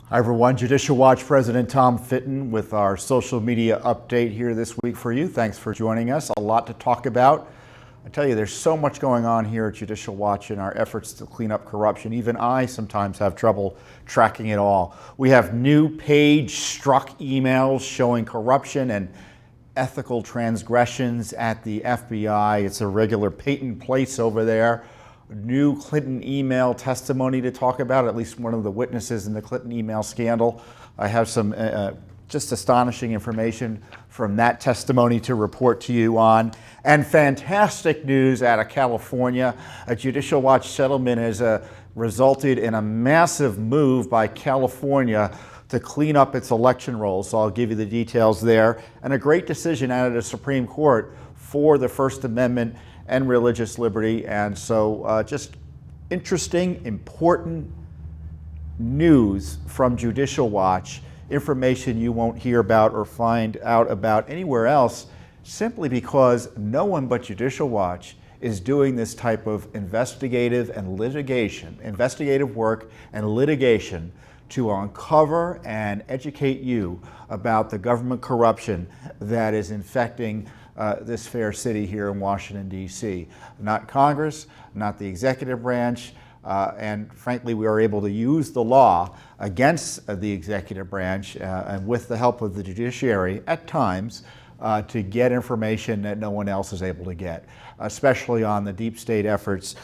Hi everyone, Judicial Watch President Tom Fitton with our social media update here this week for you. Thanks for joining us. A lot to talk about. I tell you, there's so much going on here at Judicial Watch in our efforts to clean up corruption. Even I sometimes have trouble tracking it all. We have new page-struck emails showing corruption and ethical transgressions at the FBI. It's a regular Peyton Place over there. New Clinton email testimony to talk about, at least one of the witnesses in the Clinton email scandal. I have some just astonishing information from that testimony to report to you on. And fantastic news out of California. A Judicial Watch settlement has resulted in a massive move by California to clean up its election rolls. So I'll give you the details there. And a great decision out of the Supreme Court for the First Amendment and religious liberty. And so just interesting, important news from Judicial Watch, information you won't hear about or find out about anywhere else, simply because no one but Judicial Watch is doing this type of investigative work and litigation to uncover and educate you about the government corruption that is infecting this fair city here in Washington, D.C. Not Congress, not the executive branch, and frankly, we are able to use the law against the executive branch and with the help of the judiciary at times to get information that no one else is able to get, especially on the deep state efforts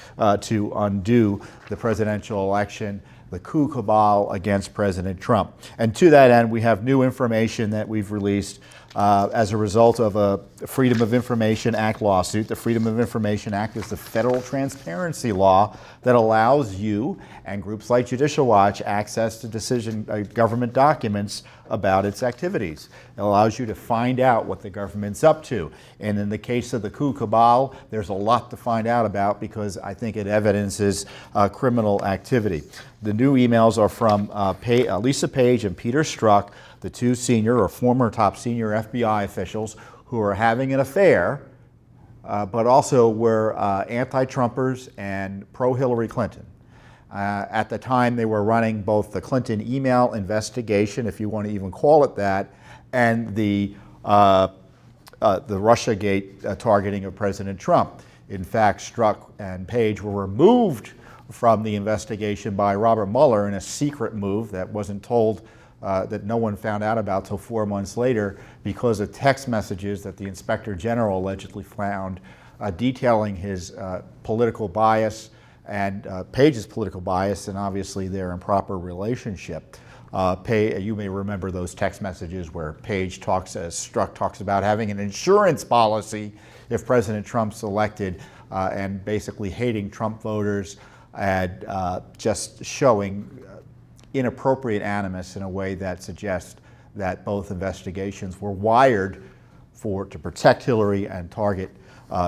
to undo the presidential election, the coup cabal against President Trump. And to that end, we have new information that we've released as a result of a Freedom of Information Act lawsuit. The Freedom of Information Act is the federal transparency law that allows you and groups like Judicial Watch access to government documents about its activities. It allows you to find out what the government's up to. And in the case of the coup cabal, there's a lot to find out about because I think it evidences criminal activity. The new emails are from Lisa Page and Peter Strzok, the two senior or former top senior FBI officials who are having an affair, but also were anti-Trumpers and pro-Hillary Clinton. At the time, they were running both the Clinton email investigation, if you want to even call it that, and the Russiagate targeting of President Trump. In fact, Strzok and Page were removed from the investigation by Robert Mueller in a secret move that wasn't told, that no one found out about till 4 months later because of text messages that the Inspector General allegedly found detailing his political bias and Page's political bias and obviously their improper relationship. You may remember those text messages where Strzok talks about having an insurance policy if President Trump's elected and basically hating Trump voters and just showing inappropriate animus in a way that suggests that both investigations were wired to protect Hillary and target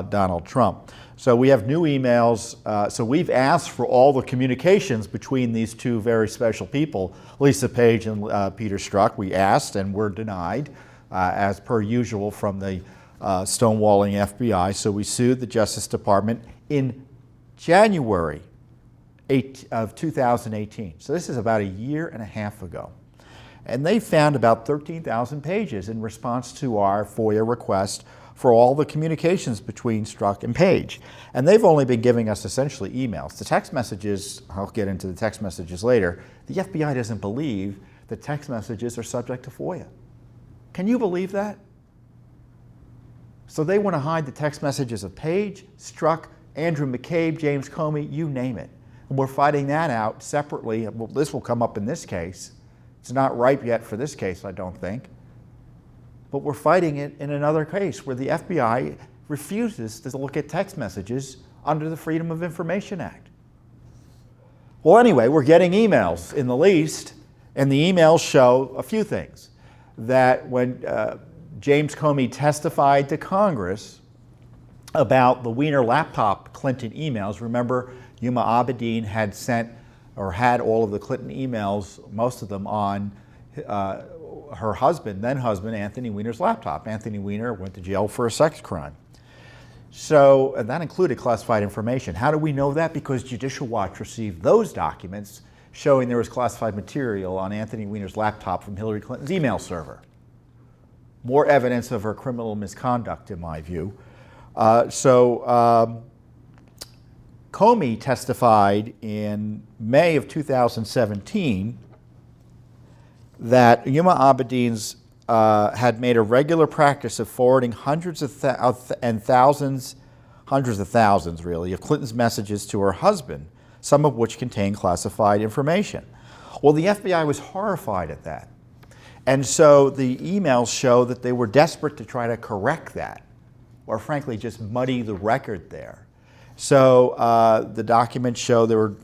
Donald Trump. So we have new emails. So we've asked for all the communications between these two very special people, Lisa Page and Peter Strzok. We asked and were denied, as per usual from the stonewalling FBI. So we sued the Justice Department in January of 2018. So this is about a year and a half ago. And they found about 13,000 pages in response to our FOIA request for all the communications between Strzok and Page. And they've only been giving us essentially emails. The text messages, I'll get into the text messages later, the FBI doesn't believe that text messages are subject to FOIA. Can you believe that? So they want to hide the text messages of Page, Strzok, Andrew McCabe, James Comey, you name it. And we're fighting that out separately. Well, this will come up in this case. It's not ripe yet for this case, I don't think. But we're fighting it in another case where the FBI refuses to look at text messages under the Freedom of Information Act. Well, anyway, we're getting emails in the least, and the emails show a few things. That when James Comey testified to Congress about the Wiener laptop Clinton emails, remember, Huma Abedin had sent or had all of the Clinton emails, most of them on her husband, then husband, Anthony Weiner's laptop. Anthony Weiner went to jail for a sex crime. And that included classified information. How do we know that? Because Judicial Watch received those documents showing there was classified material on Anthony Weiner's laptop from Hillary Clinton's email server. More evidence of her criminal misconduct, in my view. Comey testified in May of 2017 that Huma Abedin's had made a regular practice of forwarding hundreds of thousands really, of Clinton's messages to her husband, some of which contained classified information. Well, the FBI was horrified at that. And so the emails show that they were desperate to try to correct that, or frankly, just muddy the record there. So the documents show there were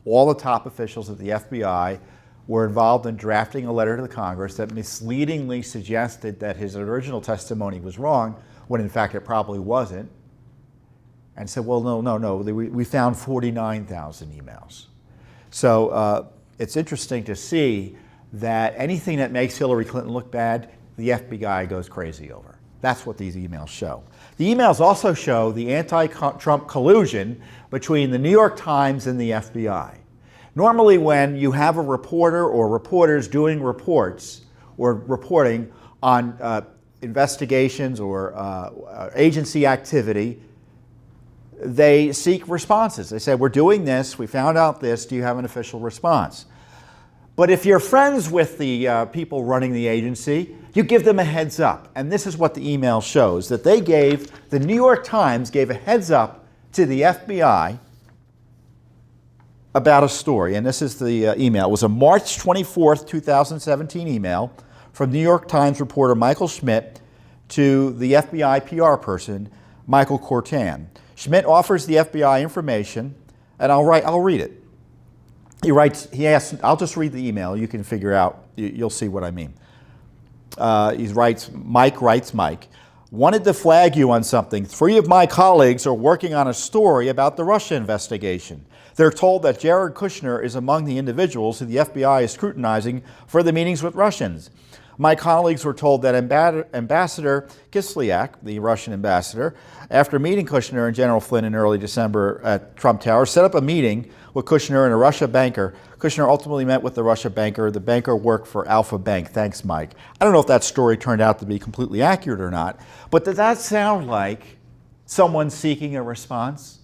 all the top officials at the FBI were involved in drafting a letter to the Congress that misleadingly suggested that his original testimony was wrong, when in fact it probably wasn't, and said, well, no, we found 49,000 emails. So it's interesting to see that anything that makes Hillary Clinton look bad, the FBI goes crazy over. That's what these emails show. The emails also show the anti-Trump collusion between the New York Times and the FBI. Normally when you have a reporter or reporters doing reports or reporting on investigations or agency activity, they seek responses. They say, we're doing this, we found out this, do you have an official response? But if you're friends with the people running the agency, you give them a heads up. And this is what the email shows, that they gave, the New York Times gave a heads up to the FBI about a story. And this is the email. It was a March 24th, 2017 email from New York Times reporter Michael Schmidt to the FBI PR person, Michael Cortan. Schmidt offers the FBI information, and I'll read it. He asks, I'll just read the email, you can figure out, you'll see what I mean. Mike writes, wanted to flag you on something. 3 of my colleagues are working on a story about the Russia investigation. They're told that Jared Kushner is among the individuals who the FBI is scrutinizing for the meetings with Russians. My colleagues were told that Ambassador Kislyak, the Russian ambassador, after meeting Kushner and General Flynn in early December at Trump Tower, set up a meeting with Kushner and a Russia banker. Kushner ultimately met with the Russia banker. The banker worked for Alpha Bank. Thanks, Mike. I don't know if that story turned out to be completely accurate or not, but does that sound like someone seeking a response?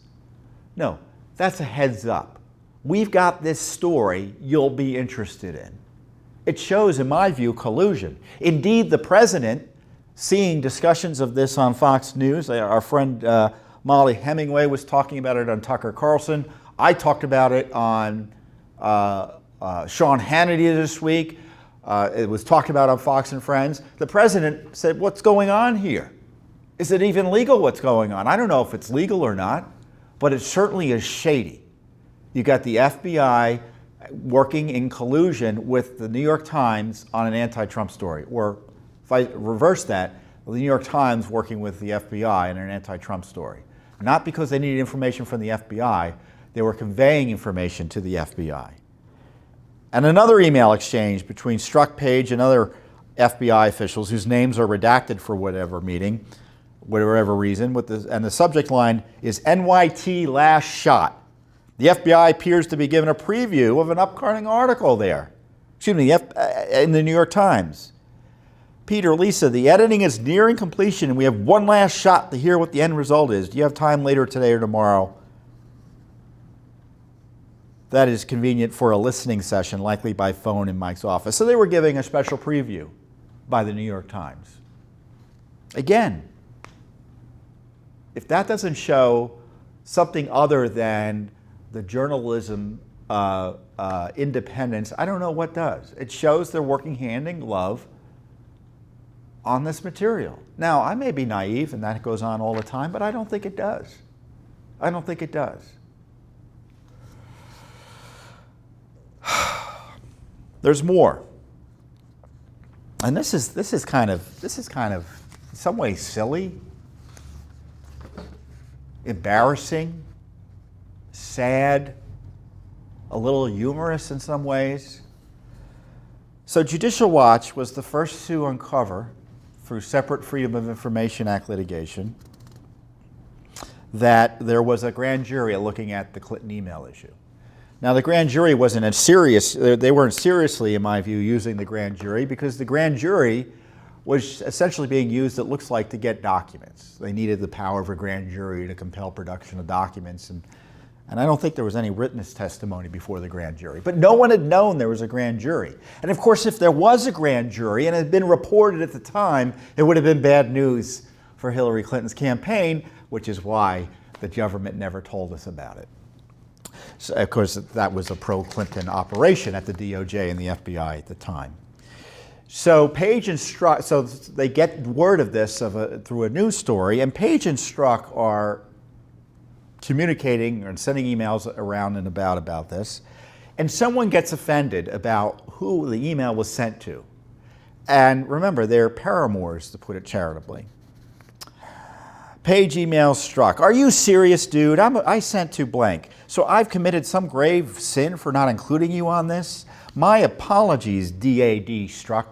No, that's a heads up. We've got this story you'll be interested in. It shows, in my view, collusion. Indeed, the president, seeing discussions of this on Fox News, our friend Molly Hemingway was talking about it on Tucker Carlson. I talked about it on Sean Hannity this week. It was talked about on Fox and Friends. The president said, what's going on here? Is it even legal what's going on? I don't know if it's legal or not, but it certainly is shady. You got the FBI working in collusion with the New York Times on an anti-Trump story, or if I reverse that, the New York Times working with the FBI in an anti-Trump story. Not because they needed information from the FBI, they were conveying information to the FBI. And another email exchange between Strzok Page and other FBI officials whose names are redacted for whatever reason, and the subject line is NYT last shot. The FBI appears to be given a preview of an upcoming article there. In the New York Times. Peter, Lisa, the editing is nearing completion and we have one last shot to hear what the end result is. Do you have time later today or tomorrow? That is convenient for a listening session, likely by phone in Mike's office. So they were giving a special preview by the New York Times. Again, if that doesn't show something other than the journalism independence, I don't know what does. It shows they're working hand in glove on this material. Now, I may be naive and that goes on all the time, but I don't think it does. I don't think it does. There's more. And this is kind of in some ways silly, embarrassing, sad, a little humorous in some ways. So Judicial Watch was the first to uncover, through separate Freedom of Information Act litigation, that there was a grand jury looking at the Clinton email issue. Now, the grand jury wasn't as serious, they weren't seriously, in my view, using the grand jury because the grand jury was essentially being used, it looks like, to get documents. They needed the power of a grand jury to compel production of documents. And I don't think there was any witness testimony before the grand jury. But no one had known there was a grand jury. And of course, if there was a grand jury and it had been reported at the time, it would have been bad news for Hillary Clinton's campaign, which is why the government never told us about it. So, of course, that was a pro-Clinton operation at the DOJ and the FBI at the time. So Page and Strzok, so they get word of this through a news story, and Page and Strzok are communicating and sending emails around and about this, and someone gets offended about who the email was sent to. And remember, they're paramours, to put it charitably. Page emails Strzok, "Are you serious, dude? I sent to blank. So I've committed some grave sin for not including you on this? My apologies, DAD Strzok,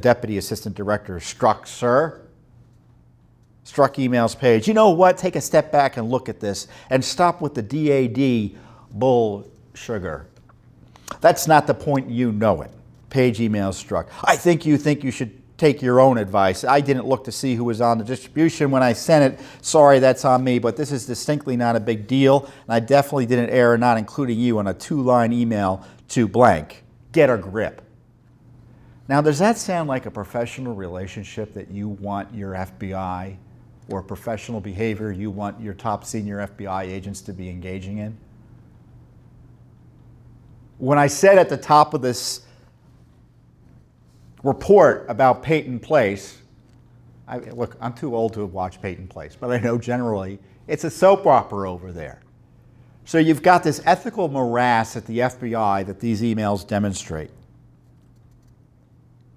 Deputy Assistant Director Strzok, sir." Strzok emails Page, "You know what? Take a step back and look at this and stop with the DAD bull sugar. That's not the point, you know it." Page emails Strzok, "I think you should take your own advice. I didn't look to see who was on the distribution when I sent it. Sorry, that's on me, but this is distinctly not a big deal, and I definitely didn't err in not including you on a 2-line email to blank. Get a grip." Now, does that sound like a professional relationship that you want your FBI, or professional behavior you want your top senior FBI agents to be engaging in? When I said at the top of this report about Peyton Place, look, I'm too old to have watched Peyton Place, but I know generally it's a soap opera over there. So you've got this ethical morass at the FBI that these emails demonstrate.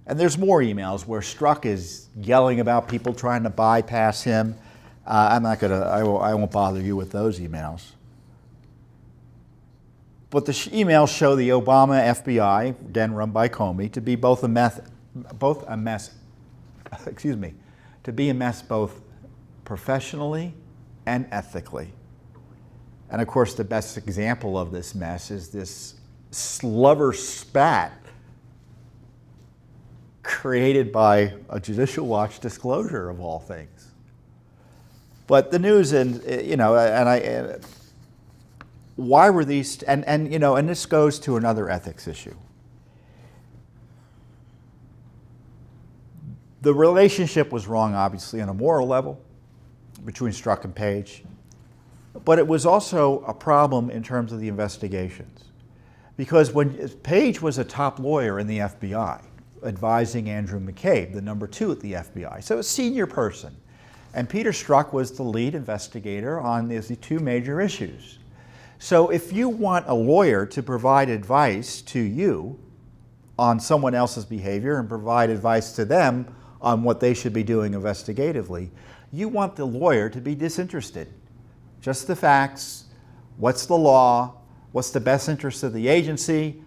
And there's more emails where Strzok is yelling about people trying to bypass him. I won't bother you with those emails. But the emails show the Obama FBI, again run by Comey, to be both a mess both professionally and ethically. And of course, the best example of this mess is this slubber spat created by a Judicial Watch disclosure of all things. But the news, why were these, and this goes to another ethics issue. The relationship was wrong, obviously, on a moral level between Strzok and Page, but it was also a problem in terms of the investigations. Because when Page was a top lawyer in the FBI, advising Andrew McCabe, the number 2 at the FBI, so a senior person, and Peter Strzok was the lead investigator on the 2 major issues. So if you want a lawyer to provide advice to you on someone else's behavior and provide advice to them on what they should be doing investigatively, you want the lawyer to be disinterested. Just the facts, what's the law, what's the best interest of the agency,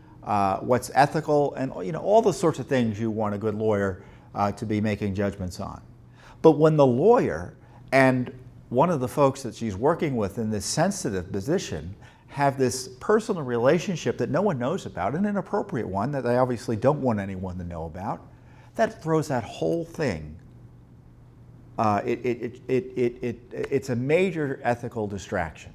what's ethical, and all the sorts of things you want a good lawyer to be making judgments on. But when the lawyer and one of the folks that she's working with in this sensitive position have this personal relationship that no one knows about, an inappropriate one that they obviously don't want anyone to know about, that throws that whole thing. It's a major ethical distraction.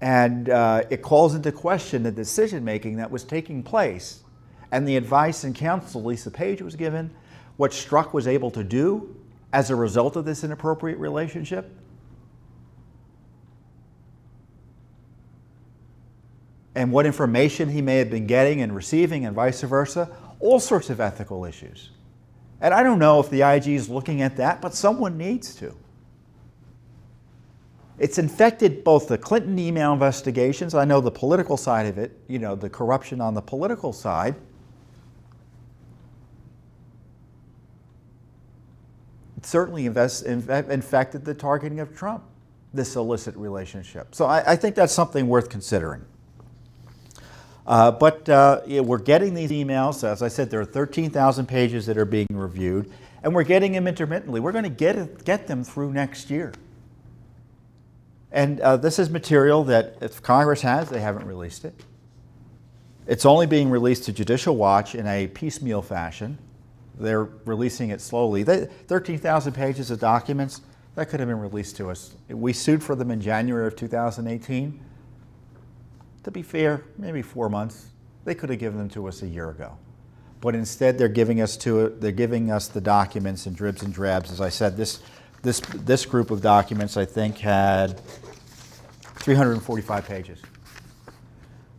And it calls into question the decision-making that was taking place and the advice and counsel Lisa Page was given, what Strzok was able to do as a result of this inappropriate relationship. And what information he may have been getting and receiving and vice versa, all sorts of ethical issues. And I don't know if the IG is looking at that, but someone needs to. It's infected both the Clinton email investigations, I know the political side of it, the corruption on the political side. It certainly infected the targeting of Trump, this illicit relationship. So I think that's something worth considering. We're getting these emails. As I said, there are 13,000 pages that are being reviewed, and we're getting them intermittently. We're going to get them through next year. And this is material that if Congress has, they haven't released it. It's only being released to Judicial Watch in a piecemeal fashion. They're releasing it slowly. 13,000 pages of documents, that could have been released to us. We sued for them in January of 2018. To be fair, maybe 4 months. They could have given them to us a year ago. But instead, they're giving us the documents in dribs and drabs. As I said, this group of documents, I think, had 345 pages.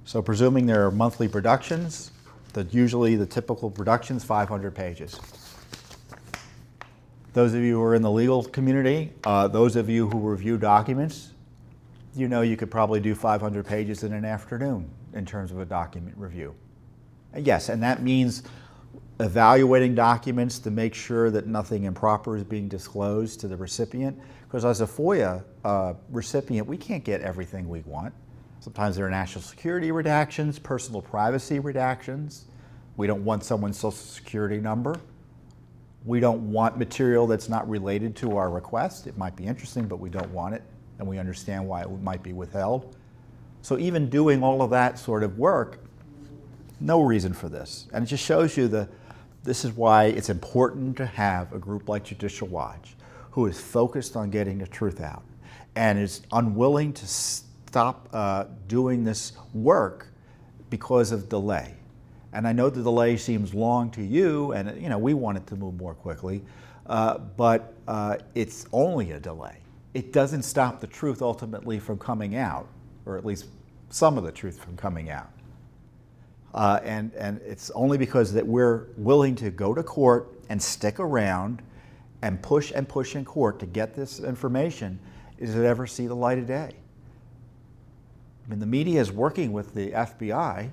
So presuming there are monthly productions, usually the typical production's 500 pages. Those of you who are in the legal community, those of you who review documents, you know you could probably do 500 pages in an afternoon in terms of a document review. Yes, and that means evaluating documents to make sure that nothing improper is being disclosed to the recipient. Because as a FOIA recipient, we can't get everything we want. Sometimes there are national security redactions, personal privacy redactions. We don't want someone's social security number. We don't want material that's not related to our request. It might be interesting, but we don't want it, and we understand why it might be withheld. So even doing all of that sort of work, no reason for this. And it just shows you this is why it's important to have a group like Judicial Watch, who is focused on getting the truth out and is unwilling to stop doing this work because of delay. And I know the delay seems long to you, and we want it to move more quickly, but it's only a delay. It doesn't stop the truth ultimately from coming out, or at least some of the truth from coming out. And it's only because that we're willing to go to court and stick around and push in court to get this information does it ever see the light of day. I mean, the media is working with the FBI.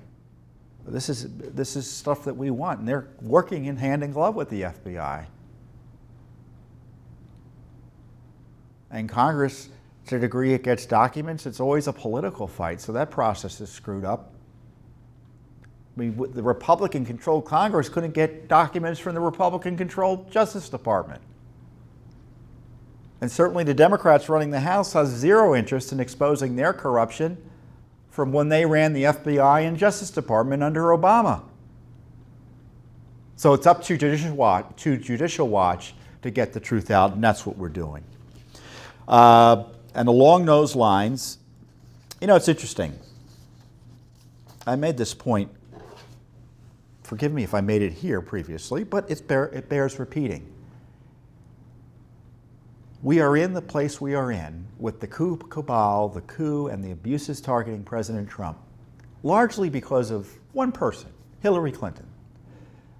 This is stuff that we want, and they're working in hand in glove with the FBI. And Congress, to the degree it gets documents, it's always a political fight, so that process is screwed up. I mean, the Republican-controlled Congress couldn't get documents from the Republican-controlled Justice Department. And certainly the Democrats running the House has zero interest in exposing their corruption from when they ran the FBI and Justice Department under Obama. So it's up to Judicial Watch to get the truth out, and that's what we're doing. And along those lines, it's interesting. I made this point, forgive me if I made it here previously, but it bears repeating. We are in the place we are in with the coup cabal, the coup, and the abuses targeting President Trump, largely because of one person, Hillary Clinton.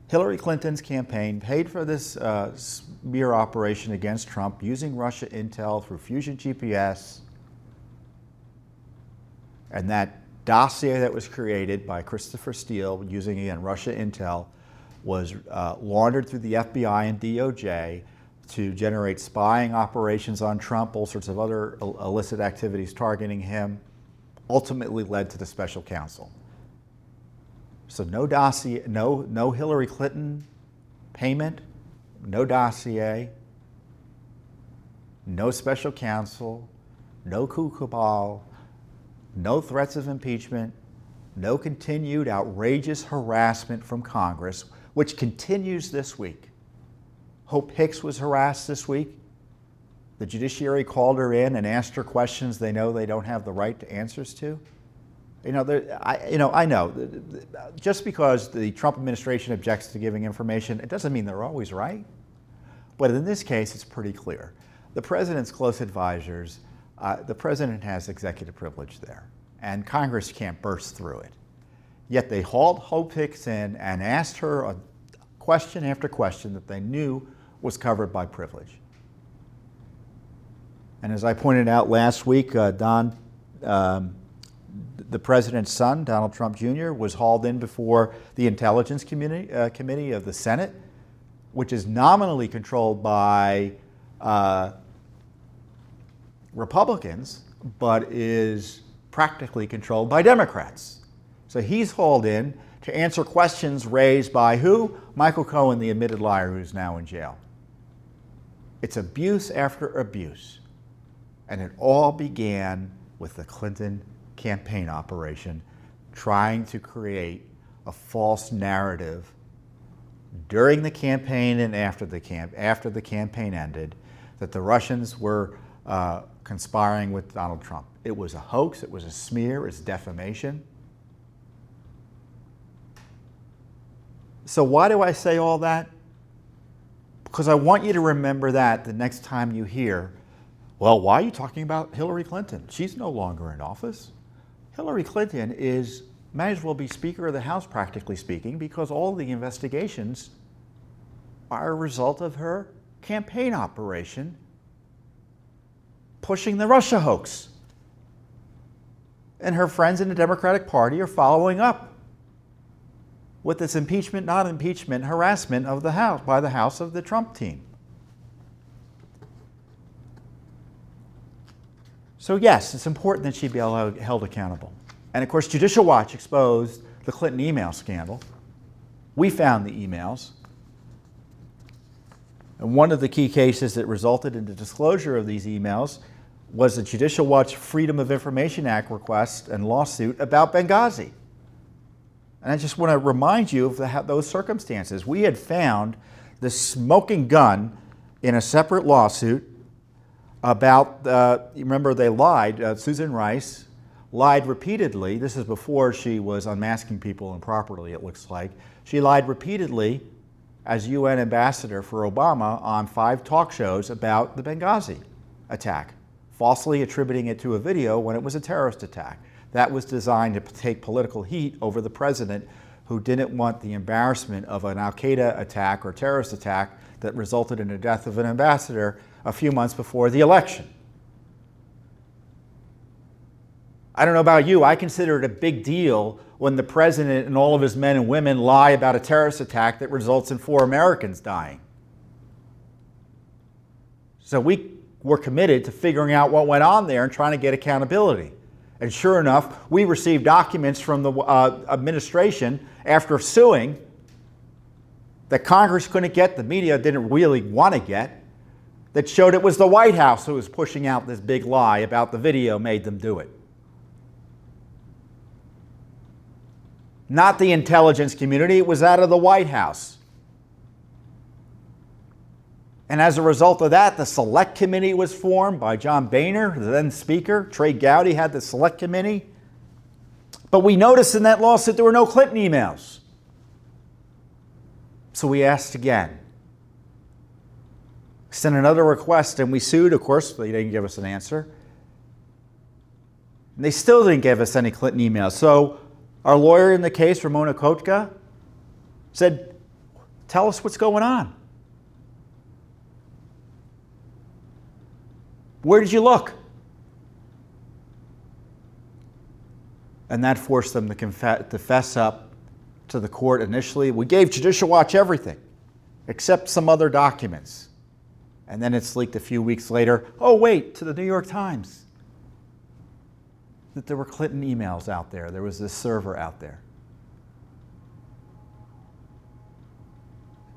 Hillary Clinton's campaign paid for this smear operation against Trump using Russia intel through Fusion GPS, and that dossier that was created by Christopher Steele using, again, Russia intel was laundered through the FBI and DOJ to generate spying operations on Trump, all sorts of other illicit activities targeting him, ultimately led to the special counsel. So no dossier, no Hillary Clinton payment, no dossier, no special counsel, no coup cabal, no threats of impeachment, no continued outrageous harassment from Congress, which continues this week. Hope Hicks was harassed this week. The judiciary called her in and asked her questions they know they don't have the right to answers to. I know. Just because the Trump administration objects to giving information, it doesn't mean they're always right. But in this case, it's pretty clear. The president's close advisors, the president has executive privilege there, and Congress can't burst through it. Yet they hauled Hope Hicks in and asked her a question after question that they knew was covered by privilege. And as I pointed out last week, the president's son, Donald Trump Jr., was hauled in before the Intelligence Committee of the Senate, which is nominally controlled by Republicans, but is practically controlled by Democrats. So he's hauled in to answer questions raised by who? Michael Cohen, the admitted liar who's now in jail. It's abuse after abuse. And it all began with the Clinton campaign operation trying to create a false narrative during the campaign and after the campaign ended that the Russians were conspiring with Donald Trump. It was a hoax, it was a smear, it's defamation. So why do I say all that? Because I want you to remember that the next time you hear, well, why are you talking about Hillary Clinton? She's no longer in office. Hillary Clinton might as well be Speaker of the House, practically speaking, because all the investigations are a result of her campaign operation pushing the Russia hoax. And her friends in the Democratic Party are following up with this impeachment, not impeachment, harassment of the House, by the House of the Trump team. So yes, it's important that she be held accountable. And of course, Judicial Watch exposed the Clinton email scandal. We found the emails. And one of the key cases that resulted in the disclosure of these emails was the Judicial Watch Freedom of Information Act request and lawsuit about Benghazi. And I just want to remind you of those circumstances. We had found the smoking gun in a separate lawsuit about, you remember they lied, Susan Rice lied repeatedly. This is before she was unmasking people improperly, it looks like. She lied repeatedly as UN ambassador for Obama on 5 talk shows about the Benghazi attack, falsely attributing it to a video when it was a terrorist attack. That was designed to take political heat over the president, who didn't want the embarrassment of an al-Qaeda attack or terrorist attack that resulted in the death of an ambassador a few months before the election. I don't know about you, I consider it a big deal when the president and all of his men and women lie about a terrorist attack that results in 4 Americans dying. So we were committed to figuring out what went on there and trying to get accountability. And sure enough, we received documents from the administration after suing that Congress couldn't get, the media didn't really want to get, that showed it was the White House who was pushing out this big lie about the video made them do it. Not the intelligence community, it was out of the White House. And as a result of that, the Select Committee was formed by John Boehner, the then Speaker. Trey Gowdy had the Select Committee. But we noticed in that lawsuit there were no Clinton emails. So we asked again. Sent another request and we sued. Of course, they didn't give us an answer. And they still didn't give us any Clinton emails. So our lawyer in the case, Ramona Kotka, said, tell us what's going on. Where did you look? And that forced them to fess up to the court initially. We gave Judicial Watch everything, except some other documents. And then it's leaked a few weeks later, oh wait, to the New York Times, that there were Clinton emails out there. There was this server out there.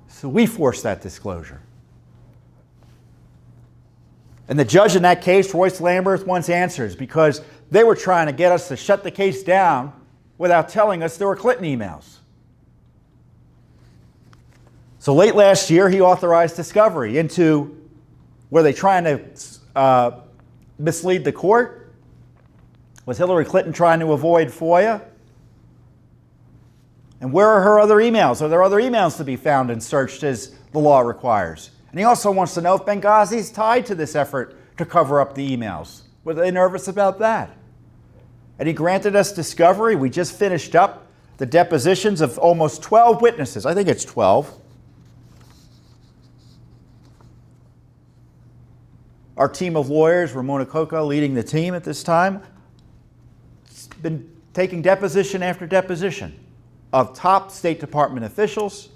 So we forced that disclosure. And the judge in that case, Royce Lamberth, wants answers because they were trying to get us to shut the case down without telling us there were Clinton emails. So late last year, he authorized discovery into, were they trying to mislead the court? Was Hillary Clinton trying to avoid FOIA? And where are her other emails? Are there other emails to be found and searched as the law requires? And he also wants to know if Benghazi is tied to this effort to cover up the emails. Were they nervous about that? And he granted us discovery. We just finished up the depositions of almost 12 witnesses. I think it's 12. Our team of lawyers, Ramona Kotka leading the team at this time, has been taking deposition after deposition of top State Department officials,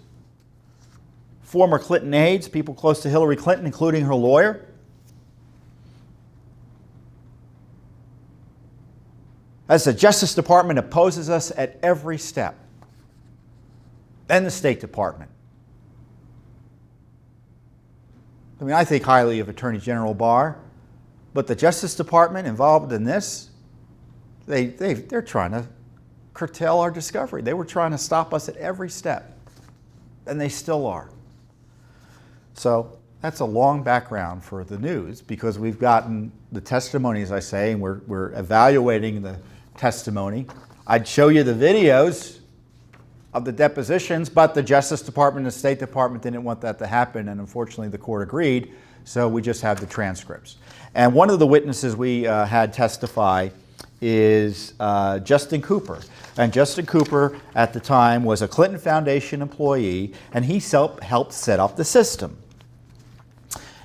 former Clinton aides, people close to Hillary Clinton, including her lawyer. As the Justice Department opposes us at every step, and the State Department. I mean, I think highly of Attorney General Barr. But the Justice Department involved in this, they're trying to curtail our discovery. They were trying to stop us at every step, and they still are. So that's a long background for the news, because we've gotten the testimony, as I say, and we're evaluating the testimony. I'd show you the videos of the depositions, but the Justice Department and the State Department didn't want that to happen, and unfortunately the court agreed, so we just have the transcripts. And one of the witnesses we had testify is Justin Cooper. And Justin Cooper at the time was a Clinton Foundation employee, and he helped set up the system.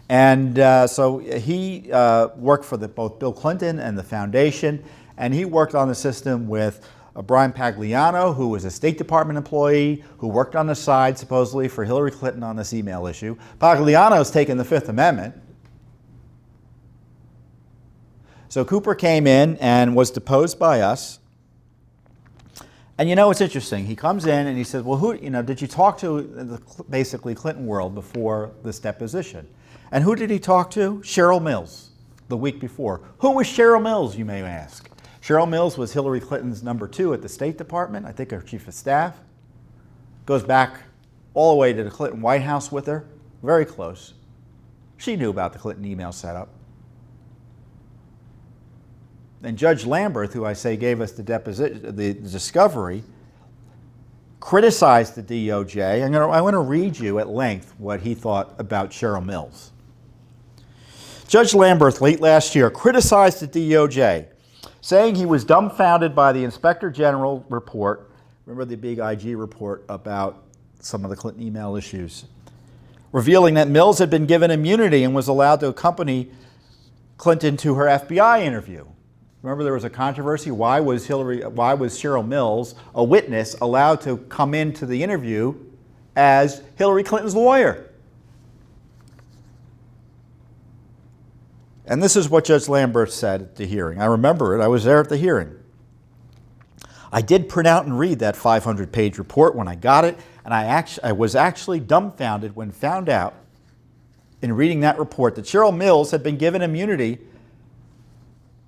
And so he worked for both Bill Clinton and the foundation, and he worked on the system with Brian Pagliano, who was a State Department employee, who worked on the side supposedly for Hillary Clinton on this email issue. Pagliano's taken the Fifth Amendment. So Cooper came in and was deposed by us. And you know, it's interesting. He comes in and he says, well, did you talk to the basically Clinton world before this deposition? And who did he talk to? Cheryl Mills, the week before. Who was Cheryl Mills, you may ask? Cheryl Mills was Hillary Clinton's number 2 at the State Department, I think her chief of staff. Goes back all the way to the Clinton White House with her, very close. She knew about the Clinton email setup. And Judge Lamberth, who I say gave us the discovery, criticized the DOJ. I want to read you at length what he thought about Cheryl Mills. Judge Lamberth, late last year, criticized the DOJ, saying he was dumbfounded by the Inspector General report. Remember the big IG report about some of the Clinton email issues, revealing that Mills had been given immunity and was allowed to accompany Clinton to her FBI interview. Remember, there was a controversy. Why was Cheryl Mills, a witness, allowed to come into the interview as Hillary Clinton's lawyer? And this is what Judge Lamberth said at the hearing. I remember it. I was there at the hearing. I did print out and read that 500-page report when I got it, and I was actually dumbfounded when found out in reading that report that Cheryl Mills had been given immunity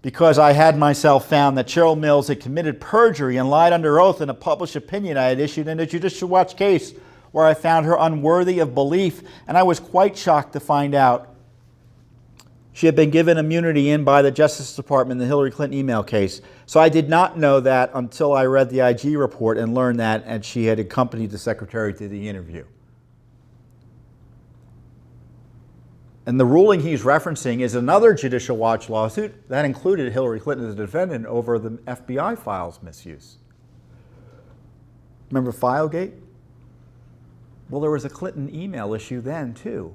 because I had myself found that Cheryl Mills had committed perjury and lied under oath in a published opinion I had issued in a Judicial Watch case where I found her unworthy of belief, and I was quite shocked to find out she had been given immunity by the Justice Department in the Hillary Clinton email case. So I did not know that until I read the IG report and learned that, and she had accompanied the secretary to the interview. And the ruling he's referencing is another Judicial Watch lawsuit that included Hillary Clinton as a defendant over the FBI files misuse. Remember Filegate? Well, there was a Clinton email issue then too,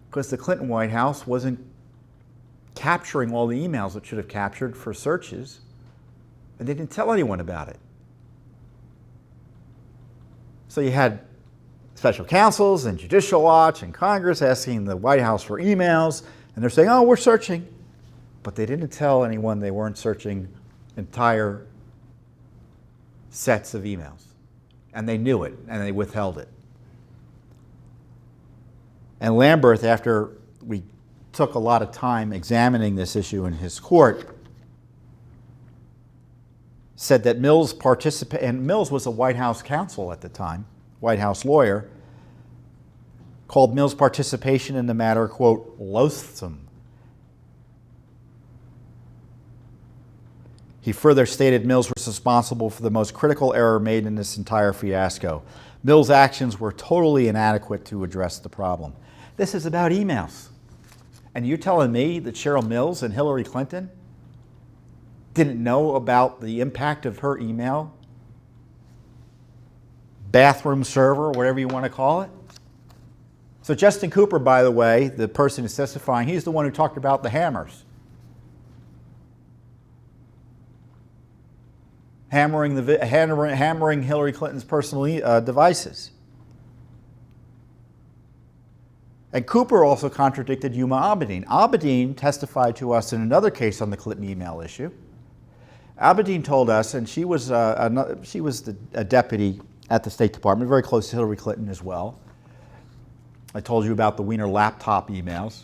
because the Clinton White House wasn't capturing all the emails it should have captured for searches, and they didn't tell anyone about it. So you had special counsels and Judicial Watch and Congress asking the White House for emails, and they're saying, oh, we're searching. But they didn't tell anyone they weren't searching entire sets of emails. And they knew it, and they withheld it. And Lamberth, after we took a lot of time examining this issue in his court, said that Mills and Mills was a White House counsel at the time, White House lawyer, called Mills' participation in the matter, quote, loathsome. He further stated Mills was responsible for the most critical error made in this entire fiasco. Mills' actions were totally inadequate to address the problem. This is about emails. And you're telling me that Cheryl Mills and Hillary Clinton didn't know about the impact of her email bathroom server, whatever you want to call it? So Justin Cooper, by the way, the person who's testifying, he's the one who talked about the hammers. Hammering Hillary Clinton's personal devices. And Cooper also contradicted Yuma Abedin. Abedin testified to us in another case on the Clinton email issue. Abedin told us, and she was a deputy at the State Department, very close to Hillary Clinton as well. I told you about the Wiener laptop emails.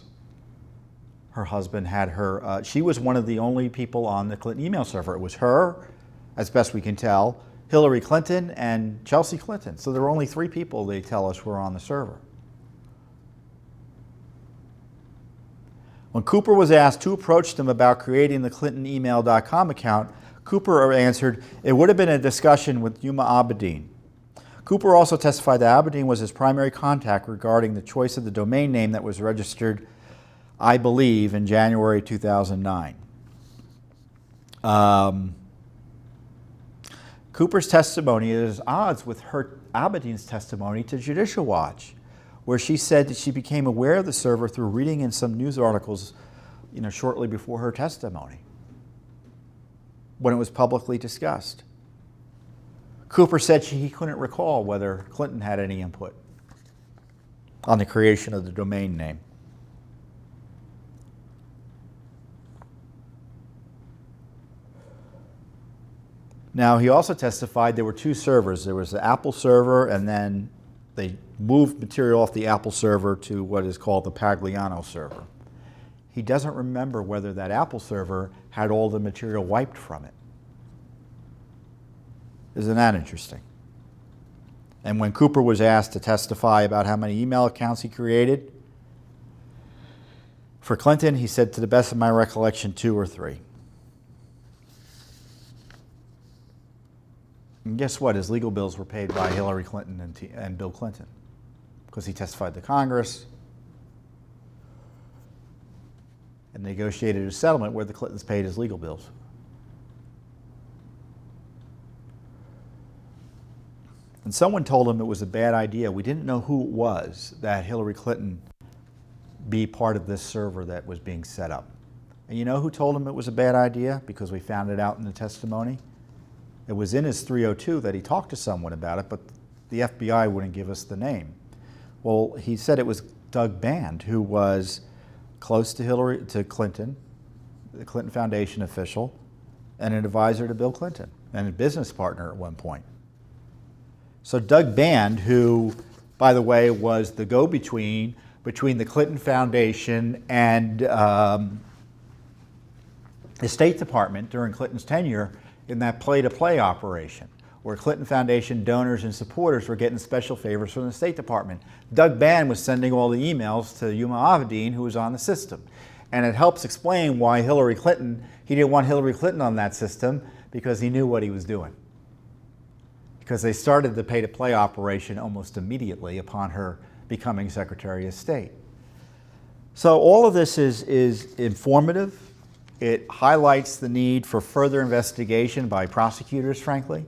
her husband had her, she was one of the only people on the Clinton email server. It was her, as best we can tell, Hillary Clinton, and Chelsea Clinton. So there were only 3 people, they tell us, were on the server. When Cooper was asked who approached him about creating the ClintonEmail.com account, Cooper answered, it would have been a discussion with Huma Abedin. Cooper also testified that Abedin was his primary contact regarding the choice of the domain name that was registered, I believe, in January 2009. Cooper's testimony is at odds with Abedin's testimony to Judicial Watch, where she said that she became aware of the server through reading in some news articles, shortly before her testimony, when it was publicly discussed. Cooper said he couldn't recall whether Clinton had any input on the creation of the domain name. Now, he also testified there were 2 servers. There was the Apple server, and then they moved material off the Apple server to what is called the Pagliano server. He doesn't remember whether that Apple server had all the material wiped from it. Isn't that interesting? And when Cooper was asked to testify about how many email accounts he created for Clinton, he said, to the best of my recollection, 2 or 3. And guess what? His legal bills were paid by Hillary Clinton and Bill Clinton, because he testified to Congress and negotiated a settlement where the Clintons paid his legal bills. And someone told him it was a bad idea. We didn't know who it was that Hillary Clinton be part of this server that was being set up. And you know who told him it was a bad idea? Because we found it out in the testimony. It was in his 302 that he talked to someone about it, but the FBI wouldn't give us the name. Well, he said it was Doug Band, who was close to Clinton, the Clinton Foundation official, and an advisor to Bill Clinton, and a business partner at one point. So Doug Band, who, by the way, was the go-between between the Clinton Foundation and the State Department during Clinton's tenure in that play-to-play operation, where Clinton Foundation donors and supporters were getting special favors from the State Department. Doug Band was sending all the emails to Huma Abedin, who was on the system. And it helps explain why he didn't want Hillary Clinton on that system, because he knew what he was doing. Because they started the pay-to-play operation almost immediately upon her becoming Secretary of State. So all of this is informative. It highlights the need for further investigation by prosecutors, frankly.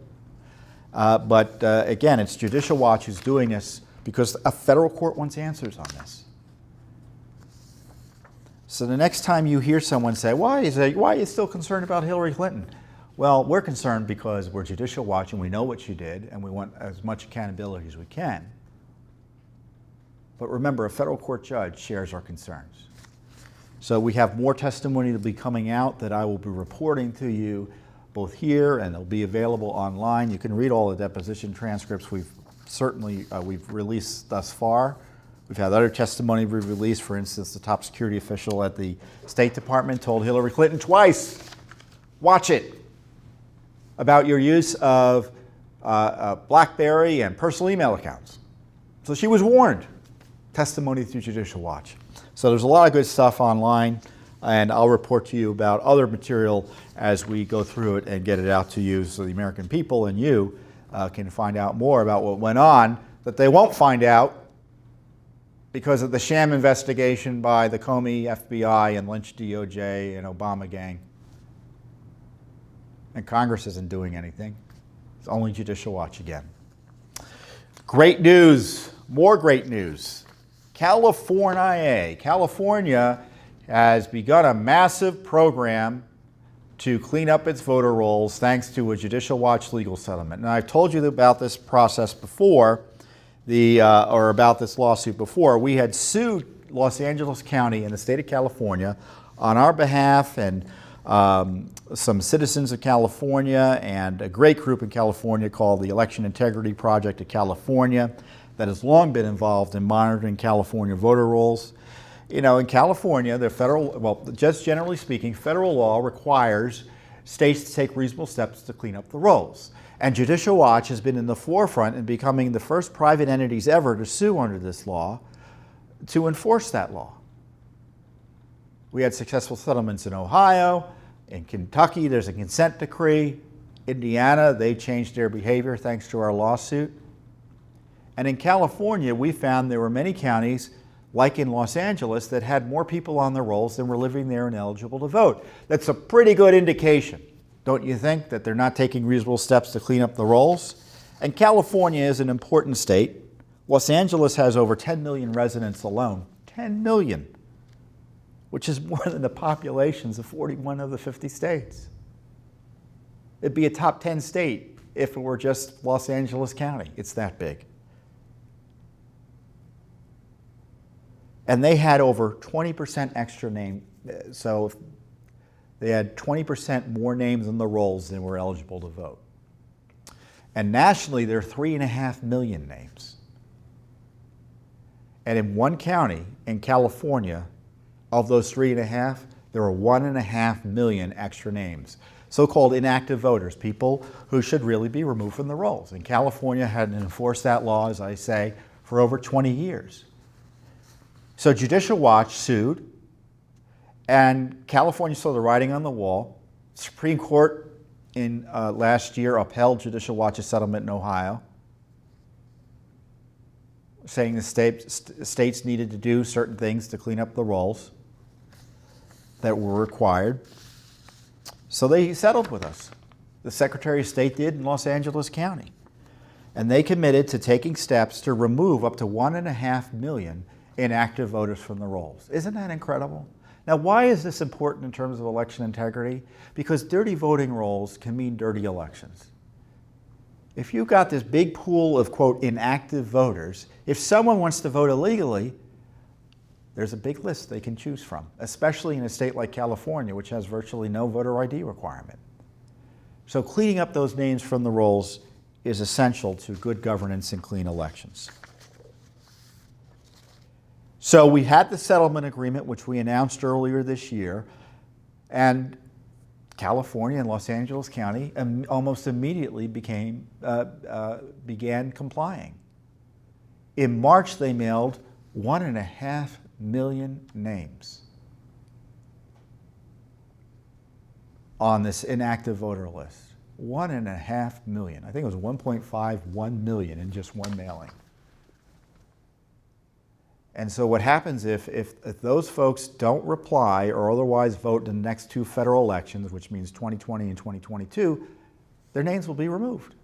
But again, it's Judicial Watch who's doing this because a federal court wants answers on this. So the next time you hear someone say, why are you still concerned about Hillary Clinton? Well, we're concerned because we're Judicial Watch and we know what she did and we want as much accountability as we can. But remember, a federal court judge shares our concerns. So we have more testimony to be coming out that I will be reporting to you both here, and they'll be available online. You can read all the deposition transcripts we've released thus far. We've had other testimony we've released. For instance, the top security official at the State Department told Hillary Clinton twice, watch it, about your use of BlackBerry and personal email accounts. So she was warned. Testimony through Judicial Watch. So there's a lot of good stuff online, and I'll report to you about other material as we go through it and get it out to you so the American people and you can find out more about what went on that they won't find out because of the sham investigation by the Comey FBI and Lynch DOJ and Obama gang. And Congress isn't doing anything. It's only Judicial Watch again. Great news, more great news. California has begun a massive program to clean up its voter rolls thanks to a Judicial Watch legal settlement. And I've told you about this process before, or about this lawsuit before. We had sued Los Angeles County and the state of California on our behalf, and some citizens of California and a great group in California called the Election Integrity Project of California that has long been involved in monitoring California voter rolls. in California, just generally speaking, federal law requires states to take reasonable steps to clean up the rolls. And Judicial Watch has been in the forefront in becoming the first private entities ever to sue under this law to enforce that law. We had successful settlements in Ohio. In Kentucky, there's a consent decree. Indiana, they changed their behavior thanks to our lawsuit. And in California, we found there were many counties, like in Los Angeles, that had more people on their rolls than were living there and eligible to vote. That's a pretty good indication, don't you think, that they're not taking reasonable steps to clean up the rolls? And California is an important state. Los Angeles has over 10 million residents alone. 10 million, which is more than the populations of 41 of the 50 states. It'd be a top 10 state if it were just Los Angeles County. It's that big. And they had over 20% extra name, so they had 20% more names in the rolls than were eligible to vote. And nationally, there are 3.5 million names. And in one county, in California, of those 3.5, there are 1.5 million extra names. So-called inactive voters, people who should really be removed from the rolls. And California hadn't enforced that law, as I say, for over 20 years. So Judicial Watch sued, and California saw the writing on the wall. Supreme Court in last year upheld Judicial Watch's settlement in Ohio, saying the states needed to do certain things to clean up the rolls that were required. So they settled with us. The Secretary of State did in Los Angeles County. And they committed to taking steps to remove up to 1.5 million inactive voters from the rolls. Isn't that incredible? Now, why is this important in terms of election integrity? Because dirty voting rolls can mean dirty elections. If you've got this big pool of, quote, inactive voters, if someone wants to vote illegally, there's a big list they can choose from, especially in a state like California, which has virtually no voter ID requirement. So cleaning up those names from the rolls is essential to good governance and clean elections. So we had the settlement agreement, which we announced earlier this year, and California and Los Angeles County almost immediately began complying. In March, they mailed 1.5 million names on this inactive voter list. 1.5 million. I think it was 1.51 million in just one mailing. And so what happens if those folks don't reply or otherwise vote in the next two federal elections, which means 2020 and 2022, their names will be removed.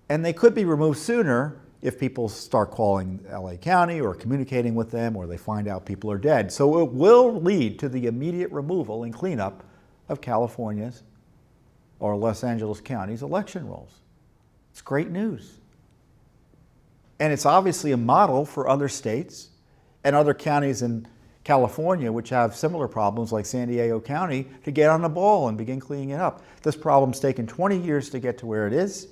And they could be removed sooner if people start calling LA County or communicating with them, or they find out people are dead. So it will lead to the immediate removal and cleanup of California's or Los Angeles County's election rolls. It's great news. And it's obviously a model for other states and other counties in California, which have similar problems like San Diego County, to get on the ball and begin cleaning it up. This problem's taken 20 years to get to where it is.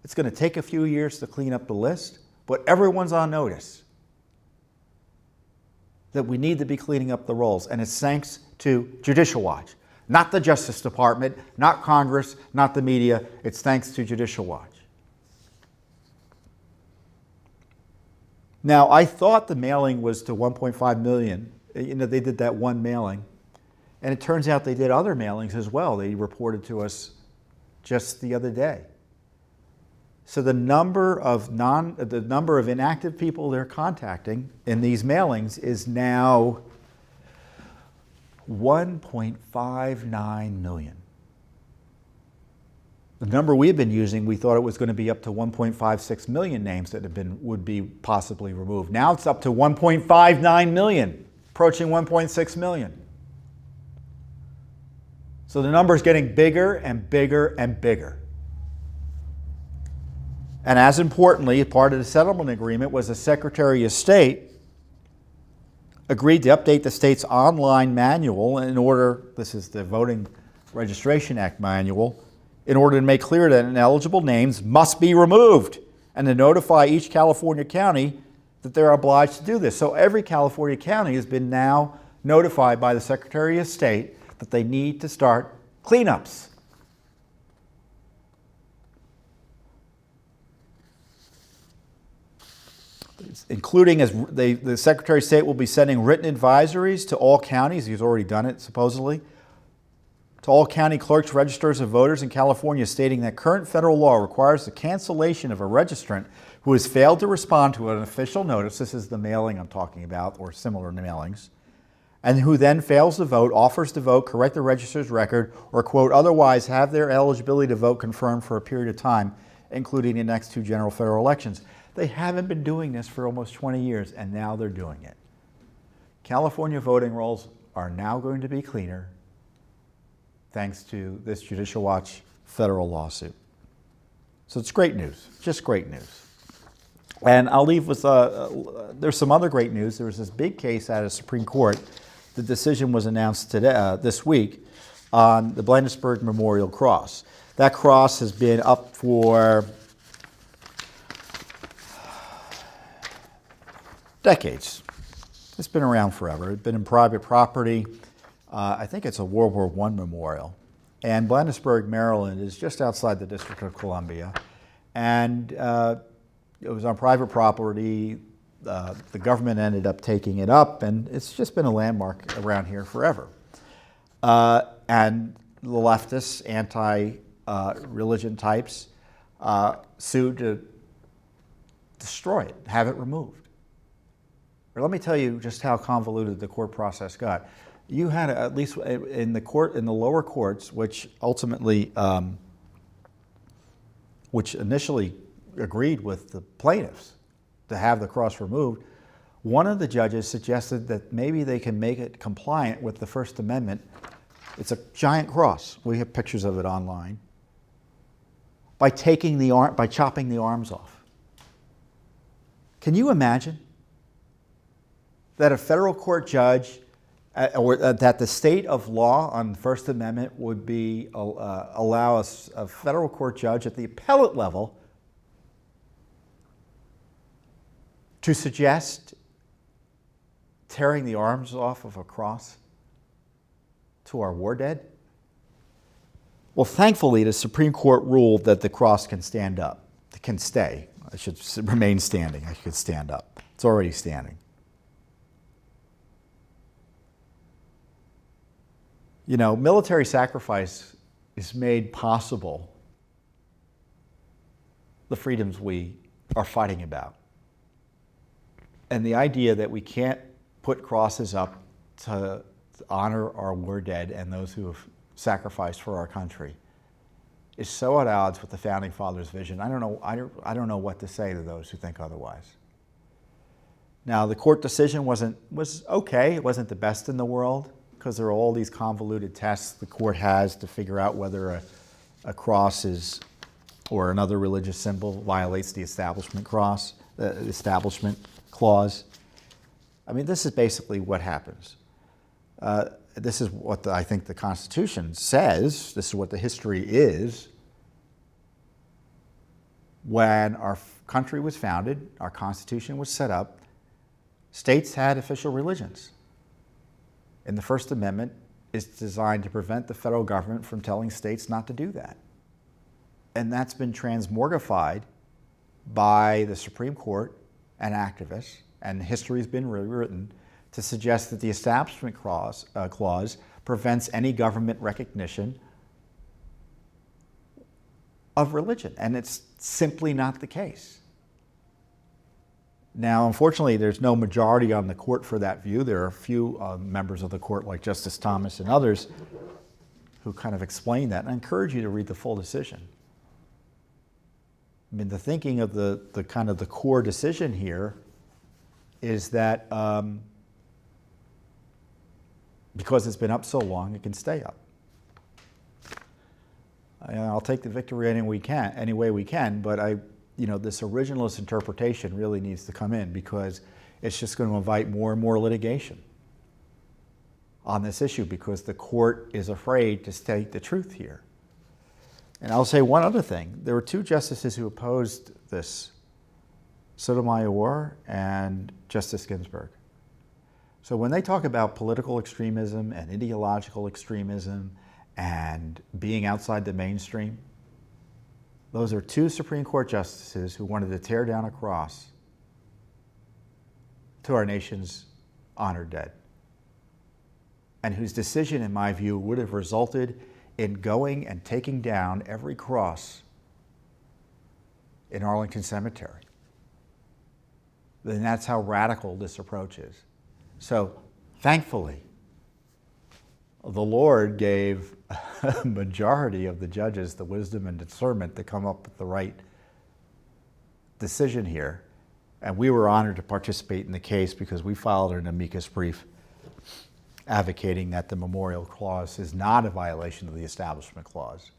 It's going to take a few years to clean up the list, but everyone's on notice that we need to be cleaning up the rolls. And it's thanks to Judicial Watch, not the Justice Department, not Congress, not the media. It's thanks to Judicial Watch. Now, I thought the mailing was to 1.5 million. They did that one mailing. And it turns out they did other mailings as well. They reported to us just the other day. So the number of inactive people they're contacting in these mailings is now 1.59 million. The number we've been using, we thought it was going to be up to 1.56 million names that would be possibly removed. Now it's up to 1.59 million, approaching 1.6 million. So the number is getting bigger and bigger and bigger. And as importantly, part of the settlement agreement was the Secretary of State agreed to update the state's online manual in order, this is the Voting Registration Act manual, in order to make clear that ineligible names must be removed and to notify each California county that they're obliged to do this. So every California county has been now notified by the Secretary of State that they need to start cleanups. Including, as the Secretary of State will be sending written advisories to all counties, he's already done it supposedly, to all county clerks, registers of voters in California, stating that current federal law requires the cancellation of a registrant who has failed to respond to an official notice, this is the mailing I'm talking about, or similar mailings, and who then fails to vote, offers to vote, correct the register's record, or, quote, otherwise have their eligibility to vote confirmed for a period of time, including the next 2 general federal elections. They haven't been doing this for almost 20 years, and now they're doing it. California voting rolls are now going to be cleaner thanks to this Judicial Watch federal lawsuit. So it's great news, just great news. And I'll leave with, there's some other great news. There was this big case out of the Supreme Court. The decision was announced today, this week, on the Bladensburg Memorial Cross. That cross has been up for decades. It's been around forever. It's been in private property. I think it's a World War I memorial. And Bladensburg, Maryland is just outside the District of Columbia. And it was on private property. The government ended up taking it up, and it's just been a landmark around here forever. And the leftists, anti-religion types, sued to destroy it, have it removed. But let me tell you just how convoluted the court process got. You had, at least in the lower courts, which ultimately, which initially agreed with the plaintiffs to have the cross removed, one of the judges suggested that maybe they can make it compliant with the First Amendment. It's a giant cross. We have pictures of it online. By chopping the arms off. Can you imagine that a federal court judge, or that the state of law on the First Amendment would be allow a federal court judge at the appellate level to suggest tearing the arms off of a cross to our war dead? Well, thankfully, the Supreme Court ruled that the cross can stand up. It can stay. It should remain standing. It should stand up. It's already standing. You know, military sacrifice is made possible, the freedoms we are fighting about. And the idea that we can't put crosses up to honor our war dead and those who have sacrificed for our country is so at odds with the Founding Fathers' vision. I don't know what to say to those who think otherwise. Now, the court decision was okay. It wasn't the best in the world, because there are all these convoluted tests the court has to figure out whether a cross is, or another religious symbol violates the Establishment Clause. I mean, this is basically what happens. This is what I think the Constitution says. This is what the history is. When our country was founded, our Constitution was set up, states had official religions. And the First Amendment is designed to prevent the federal government from telling states not to do that. And that's been transmogrified by the Supreme Court and activists, and history has been rewritten to suggest that the Establishment Clause prevents any government recognition of religion. And it's simply not the case. Now, unfortunately, there's no majority on the court for that view. There are a few members of the court, like Justice Thomas and others, who kind of explain that. And I encourage you to read the full decision. I mean, the thinking of the kind of the core decision here is that because it's been up so long, it can stay up. I'll take the victory any way we can, but this originalist interpretation really needs to come in, because it's just going to invite more and more litigation on this issue, because the court is afraid to state the truth here. And I'll say one other thing. There were 2 justices who opposed this Sotomayor and Justice Ginsburg. So when they talk about political extremism and ideological extremism and being outside the mainstream, those are two Supreme Court justices who wanted to tear down a cross to our nation's honored dead, and whose decision, in my view, would have resulted in going and taking down every cross in Arlington Cemetery. Then that's how radical this approach is. So, thankfully, the Lord gave a majority of the judges the wisdom and discernment to come up with the right decision here. And we were honored to participate in the case because we filed an amicus brief advocating that the Memorial Clause is not a violation of the Establishment Clause.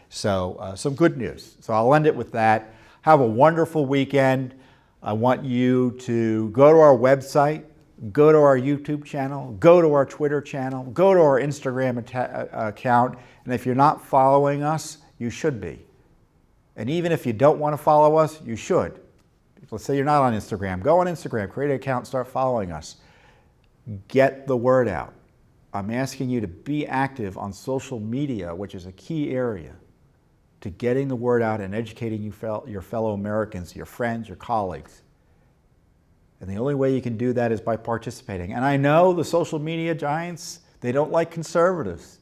So, some good news. So I'll end it with that. Have a wonderful weekend. I want you to go to our website, go to our YouTube channel, go to our Twitter channel, go to our Instagram account, and if you're not following us, you should be. And even if you don't want to follow us, you should. Let's say you're not on Instagram. Go on Instagram, create an account, start following us. Get the word out. I'm asking you to be active on social media, which is a key area to getting the word out and educating your fellow Americans, your friends, your colleagues. And the only way you can do that is by participating. And I know the social media giants, they don't like conservatives,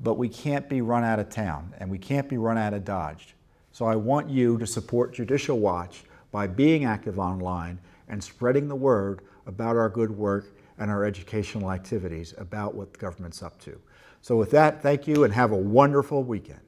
but we can't be run out of town and we can't be run out of Dodge. So I want you to support Judicial Watch by being active online and spreading the word about our good work and our educational activities about what the government's up to. So with that, thank you and have a wonderful weekend.